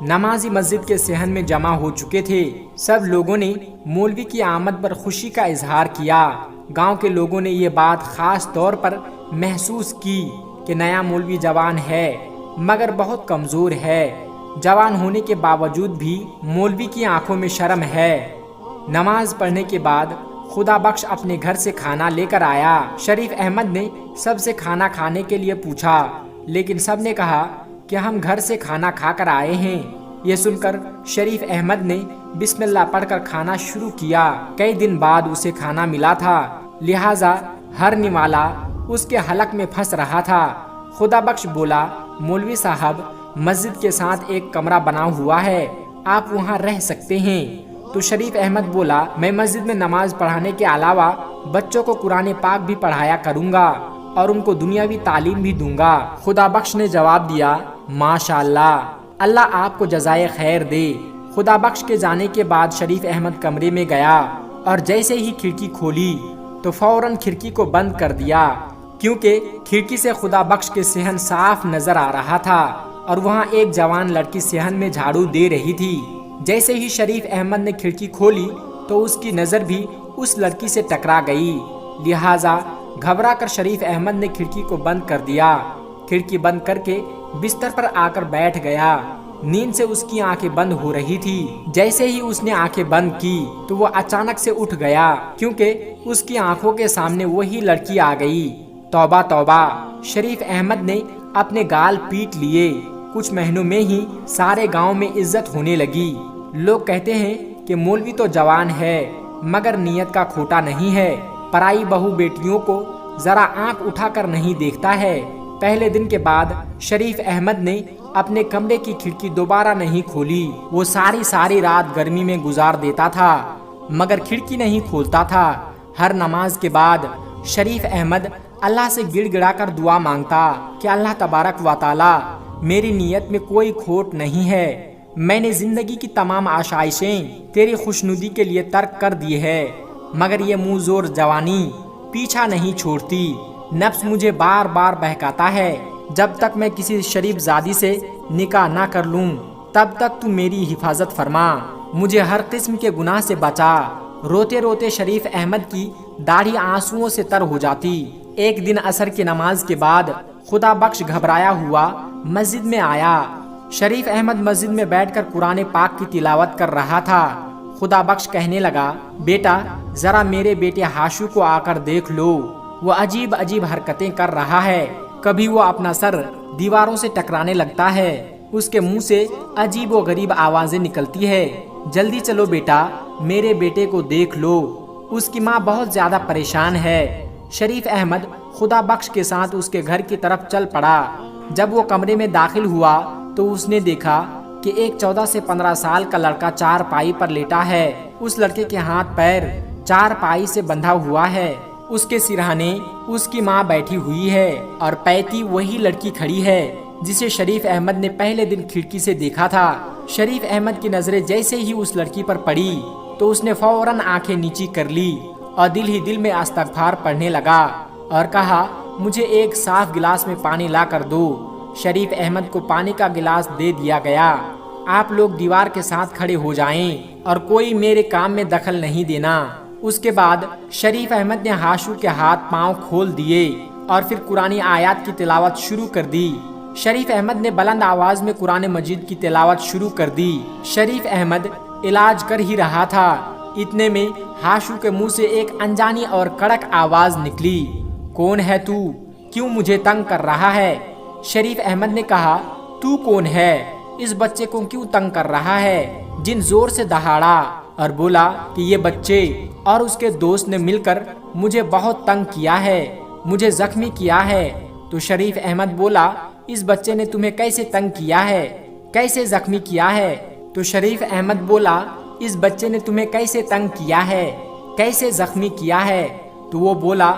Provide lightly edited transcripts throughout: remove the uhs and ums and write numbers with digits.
نمازی مسجد کے صحن میں جمع ہو چکے تھے۔ سب لوگوں نے مولوی کی آمد پر خوشی کا اظہار کیا۔ گاؤں کے لوگوں نے یہ بات خاص طور پر محسوس کی کہ نیا مولوی جوان ہے مگر بہت کمزور ہے۔ جوان ہونے کے باوجود بھی مولوی کی آنکھوں میں شرم ہے۔ نماز پڑھنے کے بعد خدا بخش اپنے گھر سے کھانا لے کر آیا۔ شریف احمد نے سب سے کھانا کھانے کے لیے پوچھا، لیکن سب نے کہا کہ ہم گھر سے کھانا کھا کر آئے ہیں۔ یہ سن کر شریف احمد نے بسم اللہ پڑھ کر کھانا شروع کیا۔ کئی دن بعد اسے کھانا ملا تھا، لہٰذا ہر نوالا اس کے حلق میں پھنس رہا تھا۔ خدا بخش بولا، مولوی صاحب، مسجد کے ساتھ ایک کمرہ بنا ہوا ہے، آپ وہاں رہ سکتے ہیں۔ تو شریف احمد بولا، میں مسجد میں نماز پڑھانے کے علاوہ بچوں کو قرآن پاک بھی پڑھایا کروں گا اور ان کو دنیاوی تعلیم بھی دوں گا۔ خدا بخش نے جواب دیا، ماشاءاللہ، اللہ آپ کو جزائے خیر دے۔ خدا بخش کے جانے کے بعد شریف احمد کمرے میں گیا اور جیسے ہی کھڑکی کھولی تو فوراً کھڑکی کو بند کر دیا، کیونکہ کھڑکی سے خدا بخش کے صحن صاف نظر آ رہا تھا اور وہاں ایک جوان لڑکی صحن میں جھاڑو دے رہی تھی۔ جیسے ہی شریف احمد نے کھڑکی کھولی تو اس کی نظر بھی اس لڑکی سے ٹکرا گئی، لہٰذا گھبرا کر شریف احمد نے کھڑکی کو بند کر دیا۔ کھڑکی بند کر کے بستر پر آ کر بیٹھ گیا۔ نیند سے اس کی آنکھیں بند ہو رہی تھی۔ جیسے ہی اس نے آنکھیں بند کی تو وہ اچانک سے اٹھ گیا، کیونکہ اس کی آنکھوں کے سامنے وہی لڑکی آ گئی۔ توبہ توبہ، شریف احمد نے اپنے گال پیٹ لیے۔ کچھ مہینوں میں ہی سارے گاؤں میں عزت ہونے لگی۔ لوگ کہتے ہیں کہ مولوی تو جوان ہے مگر نیت کا کھوٹا نہیں ہے، پرائی بہو بیٹیوں کو ذرا آنکھ اٹھا کر نہیں دیکھتا ہے۔ پہلے دن کے بعد شریف احمد نے اپنے کمرے کی کھڑکی دوبارہ نہیں کھولی۔ وہ ساری رات گرمی میں گزار دیتا تھا مگر کھڑکی نہیں کھولتا تھا۔ ہر نماز کے بعد شریف احمد اللہ سے گڑ گڑا کر دعا مانگتا کہ اللہ تبارک و تعالی، میری نیت میں کوئی کھوٹ نہیں ہے، میں نے زندگی کی تمام آشائشیں تیری خوشنودی کے لیے ترک کر دی ہے، مگر یہ منہ زور جوانی پیچھا نہیں چھوڑتی۔ نفس مجھے بار بار بہکاتا ہے، جب تک میں کسی شریف زادی سے نکاح نہ کر لوں تب تک تو میری حفاظت فرما، مجھے ہر قسم کے گناہ سے بچا۔ روتے روتے شریف احمد کی داڑھی آنسوؤں سے تر ہو جاتی۔ ایک دن عصر کی نماز کے بعد خدا بخش گھبرایا ہوا مسجد میں آیا۔ شریف احمد مسجد میں بیٹھ کر قرآن پاک کی تلاوت کر رہا تھا۔ خدا بخش کہنے لگا، بیٹا ذرا میرے بیٹے ہاشو کو آ کر دیکھ لو، وہ عجیب عجیب حرکتیں کر رہا ہے، کبھی وہ اپنا سر دیواروں سے ٹکرانے لگتا ہے، اس کے منہ سے عجیب و غریب آوازیں نکلتی ہے، جلدی چلو بیٹا میرے بیٹے کو دیکھ لو، اس کی ماں بہت زیادہ پریشان ہے۔ شریف احمد خدا بخش کے ساتھ اس کے گھر کی طرف چل پڑا۔ جب وہ کمرے میں داخل ہوا تو اس نے دیکھا کہ ایک 14 سے 15 سال کا لڑکا چارپائی پر لیٹا ہے۔ اس لڑکے کے ہاتھ پیر چارپائی سے بندھا ہوا ہے، اس کے سرہانے اس کی ماں بیٹھی ہوئی ہے اور پیتی وہی لڑکی کھڑی ہے جسے شریف احمد نے پہلے دن کھڑکی سے دیکھا تھا۔ شریف احمد کی نظریں جیسے ہی اس لڑکی پر پڑی تو اس نے فوراً آنکھیں نیچی کر لی اور دل ہی دل میں استغفار پڑھنے لگا اور کہا، مجھے ایک صاف گلاس میں پانی لا کر دو۔ شریف احمد کو پانی کا گلاس دے دیا گیا۔ آپ لوگ دیوار کے ساتھ کھڑے ہو جائیں اور کوئی میرے کام میں دخل نہیں دینا۔ اس کے بعد شریف احمد نے ہاشو کے ہاتھ پاؤں کھول دیے اور پھر قرآن آیات کی تلاوت شروع کر دی۔ شریف احمد نے بلند آواز میں قرآن مجید کی تلاوت شروع کر دی۔ شریف احمد علاج کر ہی رہا تھا، اتنے میں ہاشو کے منہ سے ایک انجانی اور کڑک آواز نکلی، کون ہے تو؟ کیوں مجھے تنگ کر رہا ہے؟ شریف احمد نے کہا، تو کون ہے؟ اس بچے کو کیوں تنگ کر رہا ہے؟ جن زور سے دہاڑا اور بولا کہ یہ بچے اور اس کے دوست نے مل کر مجھے بہت تنگ کیا ہے، مجھے زخمی کیا ہے۔ تو شریف احمد بولا، اس بچے نے تمہیں کیسے تنگ کیا ہے، کیسے زخمی کیا ہے؟ تو شریف احمد بولا، اس بچے نے تمہیں کیسے تنگ کیا ہے، کیسے زخمی کیا ہے؟ تو وہ بولا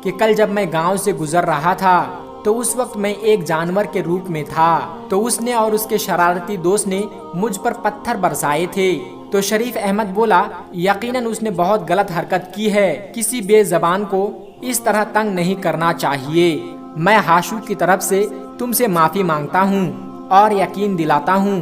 کہ کل جب میں گاؤں سے گزر رہا تھا تو اس وقت میں ایک جانور کے روپ میں تھا، تو اس نے اور اس کے شرارتی دوست نے مجھ پر پتھر برسائے تھے۔ تو شریف احمد بولا، یقیناً اس نے بہت غلط حرکت کی ہے، کسی بے زبان کو اس طرح تنگ نہیں کرنا چاہیے۔ میں ہاشو کی طرف سے تم سے معافی مانگتا ہوں اور یقین دلاتا ہوں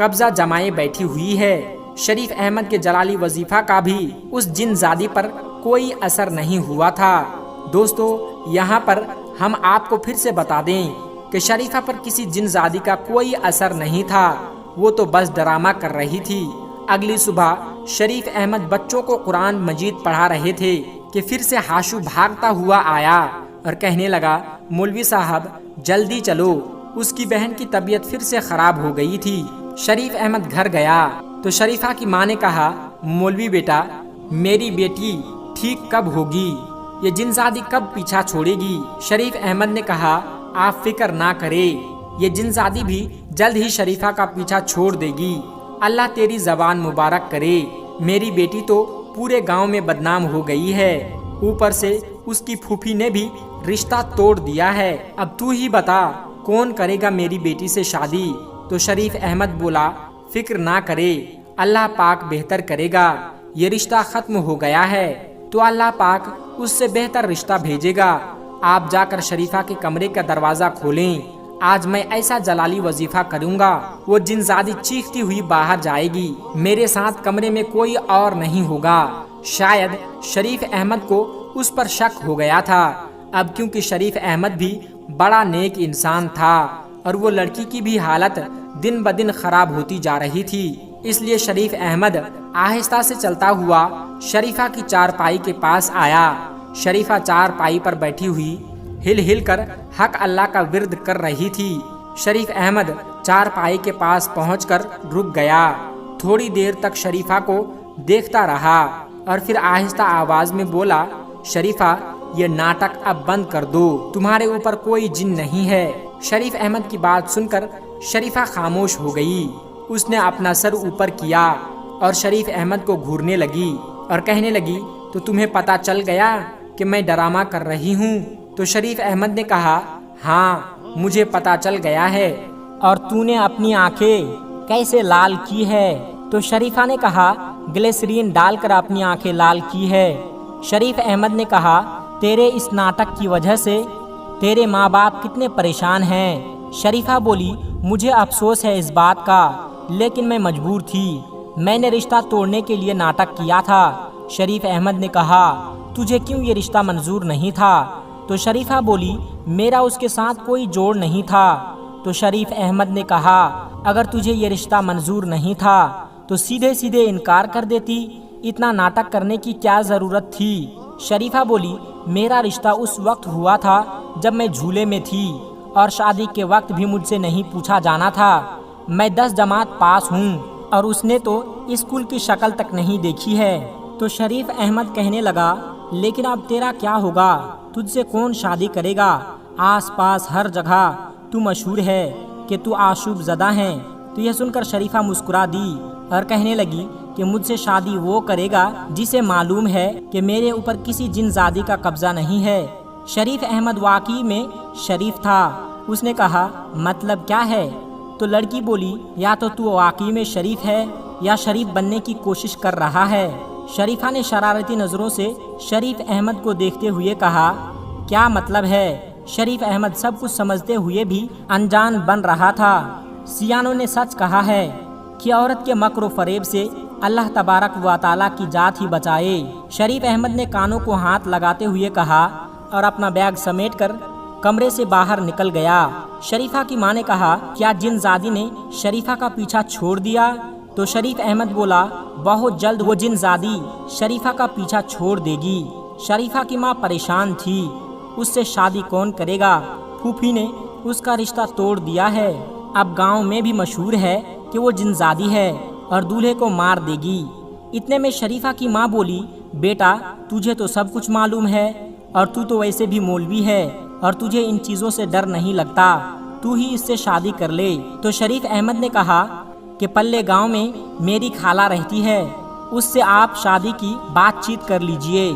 قبضہ جمائے بیٹھی ہوئی ہے۔ شریف احمد کے جلالی وظیفہ کا بھی اس جن زادی پر کوئی اثر نہیں ہوا تھا۔ دوستو، یہاں پر ہم آپ کو پھر سے بتا دیں کہ شریفہ پر کسی جن زادی کا کوئی اثر نہیں تھا، وہ تو بس ڈرامہ کر رہی تھی۔ اگلی صبح شریف احمد بچوں کو قرآن مجید پڑھا رہے تھے کہ پھر سے ہاشو بھاگتا ہوا آیا اور کہنے لگا، مولوی صاحب جلدی چلو، اس کی بہن کی طبیعت پھر سے خراب ہو گئی تھی۔ شریف احمد گھر گیا تو شریفہ کی ماں نے کہا، مولوی بیٹا، میری بیٹی ٹھیک کب ہوگی؟ یہ جن زادی کب پیچھا چھوڑے گی؟ شریف احمد نے کہا، آپ فکر نہ کرے، یہ جن زادی بھی جلد ہی شریفہ کا پیچھا چھوڑ دے گی۔ اللہ تیری زبان مبارک کرے، میری بیٹی تو پورے گاؤں میں بدنام ہو گئی ہے، اوپر سے اس کی پھوپھی نے بھی رشتہ توڑ دیا ہے۔ اب تو ہی بتا کون کرے گا میری بیٹی سے شادی؟ تو شریف احمد بولا، فکر نہ کرے، اللہ پاک بہتر کرے گا، یہ رشتہ ختم ہو گیا ہے تو اللہ پاک اس سے بہتر رشتہ بھیجے گا۔ آپ جا کر شریفہ کے کمرے کا دروازہ کھولیں، آج میں ایسا جلالی وظیفہ کروں گا، وہ جن زادی چیختی ہوئی باہر جائے گی، میرے ساتھ کمرے میں کوئی اور نہیں ہوگا۔ شاید شریف احمد کو اس پر شک ہو گیا تھا، اب کیونکہ شریف احمد بھی بڑا نیک انسان تھا اور وہ لڑکی کی بھی حالت دن بدن خراب ہوتی جا رہی تھی، اس لیے شریف احمد آہستہ سے چلتا ہوا شریفہ کی چارپائی کے پاس آیا۔ شریفہ چارپائی پر بیٹھی ہوئی ہل ہل کر حق اللہ کا ورد کر رہی تھی۔ شریف احمد چارپائی کے پاس پہنچ کر رک گیا، تھوڑی دیر تک شریفہ کو دیکھتا رہا اور پھر آہستہ آواز میں بولا، شریفہ یہ ناٹک اب بند کر دو، تمہارے اوپر کوئی جن نہیں ہے۔ شریف احمد کی بات سن کر شریفہ خاموش ہو گئی، اس نے اپنا سر اوپر کیا اور شریف احمد کو گھورنے لگی اور کہنے لگی، تو تمہیں پتا چل گیا کہ میں ڈرامہ کر رہی ہوں؟ تو شریف احمد نے کہا، ہاں مجھے پتا چل گیا ہے۔ اور تو نے اپنی آنکھیں کیسے لال کی ہے؟ تو شریفہ نے کہا، گلیسرین ڈال کر اپنی آنکھیں لال کی ہے۔ شریف احمد نے کہا، تیرے اس ناٹک کی وجہ سے تیرے ماں باپ کتنے پریشان ہیں۔ شریفہ بولی، مجھے افسوس ہے اس بات کا، لیکن میں مجبور تھی، میں نے رشتہ توڑنے کے لیے ناٹک کیا تھا۔ شریف احمد نے کہا، تجھے کیوں یہ رشتہ منظور نہیں تھا؟ تو شریفہ بولی، میرا اس کے ساتھ کوئی جوڑ نہیں تھا۔ تو شریف احمد نے کہا، اگر تجھے یہ رشتہ منظور نہیں تھا تو سیدھے سیدھے انکار کر دیتی، اتنا ناٹک کرنے کی کیا ضرورت تھی؟ شریفہ بولی، میرا رشتہ اس وقت ہوا تھا جب میں جھولے میں تھی اور شادی کے وقت بھی مجھ سے نہیں پوچھا جانا تھا۔ میں 10 جماعت پاس ہوں اور اس نے تو اسکول کی شکل تک نہیں دیکھی ہے۔ تو شریف احمد کہنے لگا، لیکن اب تیرا کیا ہوگا؟ تجھ سے کون شادی کرے گا؟ آس پاس ہر جگہ تو مشہور ہے کہ تو آشوب زدہ ہیں۔ تو یہ سن کر شریفہ مسکرا دی اور کہنے لگی کہ مجھ سے شادی وہ کرے گا جسے معلوم ہے کہ میرے اوپر کسی جن زادی کا قبضہ نہیں ہے۔ شریف احمد واقعی میں شریف تھا۔ اس نے کہا، مطلب کیا ہے؟ تو لڑکی بولی، یا تو واقعی میں شریف ہے یا شریف بننے کی کوشش کر رہا ہے۔ شریفہ نے شرارتی نظروں سے شریف احمد کو دیکھتے ہوئے کہا، کیا مطلب ہے؟ شریف احمد سب کچھ سمجھتے ہوئے بھی انجان بن رہا تھا۔ سیانوں نے سچ کہا ہے کہ عورت کے مکر و فریب سے اللہ تبارک و تعالیٰ کی ذات ہی بچائے۔ شریف احمد نے کانوں کو ہاتھ لگاتے ہوئے کہا اور اپنا بیگ سمیٹ کر کمرے سے باہر نکل گیا۔ شریفہ کی ماں نے کہا، کیا جن زادی نے شریفہ کا پیچھا چھوڑ دیا؟ تو شریف احمد بولا، بہت جلد وہ جن زادی شریفہ کا پیچھا چھوڑ دے گی۔ شریفہ کی ماں پریشان تھی، اس سے شادی کون کرے گا؟ پھوپھی نے اس کا رشتہ توڑ دیا ہے، اب گاؤں میں بھی مشہور ہے کہ وہ جن زادی ہے اور دولہے کو مار دے گی۔ اتنے میں شریفہ کی ماں بولی، بیٹا تجھے تو سب کچھ معلوم ہے اور تو ویسے بھی مولوی ہے اور تجھے ان چیزوں سے ڈر نہیں لگتا، تو ہی اس سے شادی کر لے۔ تو شریف احمد نے کہا کہ پلے گاؤں میں میری خالہ رہتی ہے، اس سے آپ شادی کی بات چیت کر لیجئے۔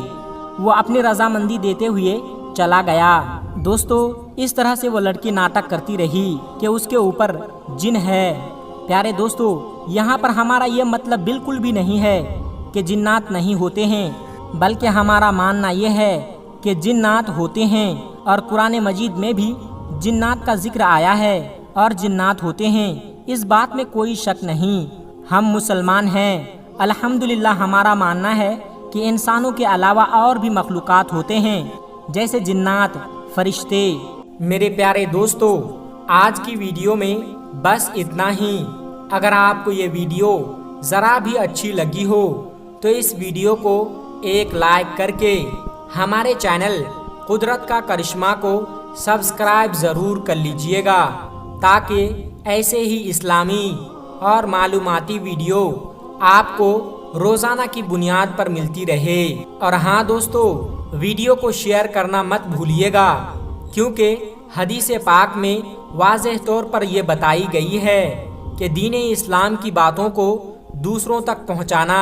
وہ اپنی رضامندی دیتے ہوئے چلا گیا۔ دوستو، اس طرح سے وہ لڑکی ناٹک کرتی رہی کہ اس کے اوپر جن ہے۔ پیارے دوستو، یہاں پر ہمارا یہ مطلب بالکل بھی نہیں ہے کہ جنات نہیں ہوتے ہیں، بلکہ ہمارا ماننا یہ ہے کہ جنات ہوتے ہیں اور قرآن مجید میں بھی جنات کا ذکر آیا ہے اور جنات ہوتے ہیں۔ اس بات میں کوئی شک نہیں، ہم مسلمان ہیں۔ الحمدللہ ہمارا ماننا ہے کہ انسانوں کے علاوہ اور بھی مخلوقات ہوتے ہیں، جیسے جنات، فرشتے۔ میرے پیارے دوستو، آج کی ویڈیو میں بس اتنا ہی۔ اگر آپ کو یہ ویڈیو ذرا بھی اچھی لگی ہو تو اس ویڈیو کو ایک لائک کر کے ہمارے چینل قدرت کا کرشمہ کو سبسکرائب ضرور کر لیجئے گا، تاکہ ایسے ہی اسلامی اور معلوماتی ویڈیو آپ کو روزانہ کی بنیاد پر ملتی رہے۔ اور ہاں دوستو، ویڈیو کو شیئر کرنا مت بھولیے گا، کیونکہ حدیث پاک میں واضح طور پر یہ بتائی گئی ہے کہ دین اسلام کی باتوں کو دوسروں تک پہنچانا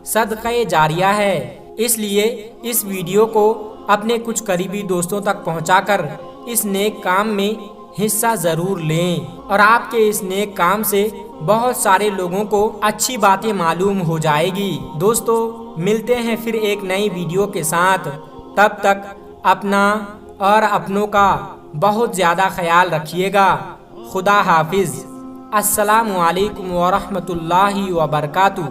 صدقہ جاریہ ہے۔ اس لیے اس ویڈیو کو اپنے کچھ قریبی دوستوں تک پہنچا کر اس نیک کام میں حصہ ضرور لیں، اور آپ کے اس نیک کام سے بہت سارے لوگوں کو اچھی باتیں معلوم ہو جائے گی۔ دوستو، ملتے ہیں پھر ایک نئی ویڈیو کے ساتھ، تب تک اپنا اور اپنوں کا بہت زیادہ خیال رکھیے گا۔ خدا حافظ۔ السلام علیکم ورحمۃ اللہ وبرکاتہ۔